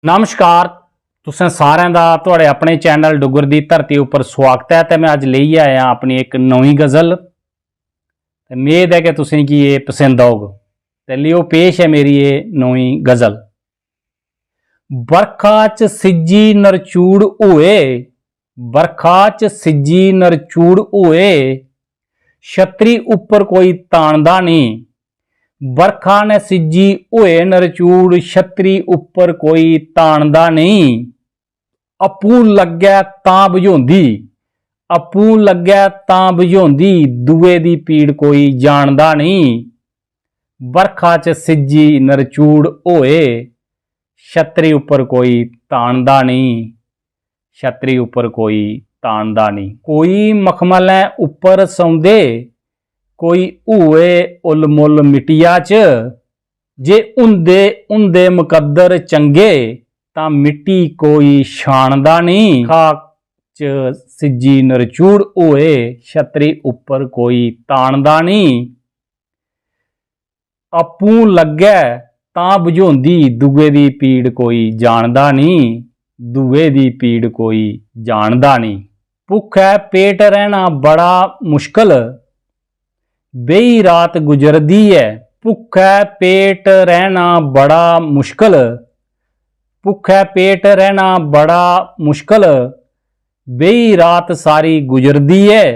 नमस्कार तुसें सारें दा तुहाड़े अपने चैनल डुगर दी धरती उपर स्वागत है। तो मैं अज लेइयै आया अपनी एक नवीं गज़ल। उम्मीद है कि तुसें गी ये पसंद आऊग। ते लियो पेश है मेरी ये नवीं गज़ल। बरखा च सिज्जी नरचूड़ होए, बरखा च सिज्जी नरचूड़ होए, छतरी उपर कोई तानदा नहीं। बरखा ने सिज्जी होए नरचूड़, छतरी उपर कोई तानदा नहीं। अप्पू लग्गै तां बुझोंदी, अप्पू लग्गै तां बुझोंदी, दुए दी पीड़ कोई जानदा नहीं। बरखा च सिज्जी नरचूड़ होए, छतरी उपर कोई तानदा नहीं, छतरी उपर कोई तानदा नहीं। कोई मखमलें उपर सौंदे, कोई हुए उल मुल मिट्टिया च, जे हुंदे हुंदे मुकद्दर चंगे, तां मिट्टी कोई छानदा नहीं। खाक च सिज्जी नरचूड़ होए, छतरी उपर कोई तानदा नहीं। अप्पू लग्गै तां बुझोंदी, दुए दी पीड़ कोई जानदा नहीं, दुए दी पीड़ कोई जानदा नहीं। भुक्खै पेट रहना बड़ा मुश्किल, बेही रात गुजरदी है। भुक्खै पेट रहना बड़ा मुश्किल, भुक्खै पेट रहना बड़ा मुश्किल, बेही रात सारी गुजरदी है।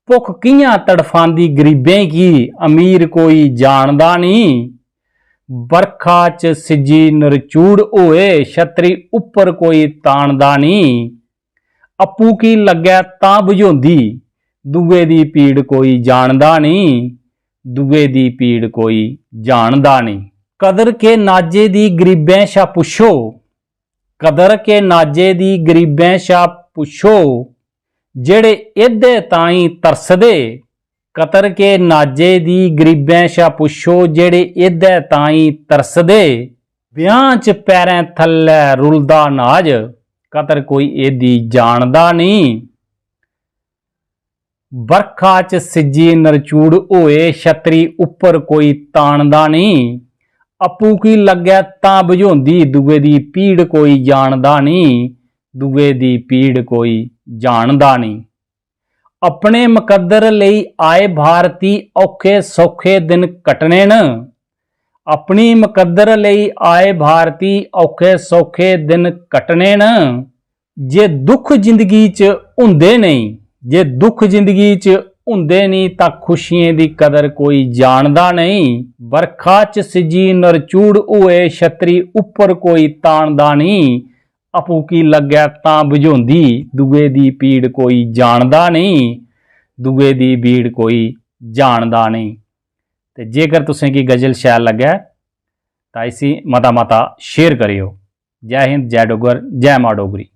भुख कियां तड़फांदी गरीबें की, अमीर कोई जानदा नहीं। बरखा च सिज्जी नरचूड़ होए, छतरी उपर कोई तानदा नहीं। अप्पू की लग्गै तां बुझोंदी, दुए दी पीड़ कोई जानदा नहीं, दुए दी पीड़ कोई जानदा नहीं। कदर के नाजे दी गरीबें शा पुछो, कदर के नाजे दी गरीबें शा पुछो, जेड़े एदे ताईं तरसदे। कदर के नाजे दी गरीबें शा पुछो, जेड़े एदे ताईं तरसदे। ब्याह च पैरें थल्लै रुलदा नाज, कदर कोई एदी जानदा नहीं। बरखा च सिज्जी नरचूड़ होए, छतरी उपर कोई तानदा नहीं। अप्पू की लग्गै तां बुझोंदी, दुए दी पीड़ कोई जानदा नहीं, दुए दी पीड़ कोई जानदा नहीं। अपने मुकद्दर लई आए भारती, औखे सौखे दिन कटने न। अपनी मुकद्दर लई आए भारती, औखे सौखे दिन कटने न। जे दुख जिंदगी च हुंदे नहीं, जे दुख जिंदगी च हुंदे नहीं, तां खुशियें दी कदर कोई जानदा नहीं। बरखा च सिज्जी नरचूड़ होए, छतरी उपर कोई तानदा नहीं। अप्पू की लग्गै तां बुझोंदी, दुए दी पीड़ कोई जानदा नहीं, दुए दी पीड़ कोई जानदा नहीं। ते जेकर तुसें गी गज़ल शैल लग्गै तां इसी मता मता शेयर करियो। जय हिंद, जय डुग्गर, जय मां डोगरी।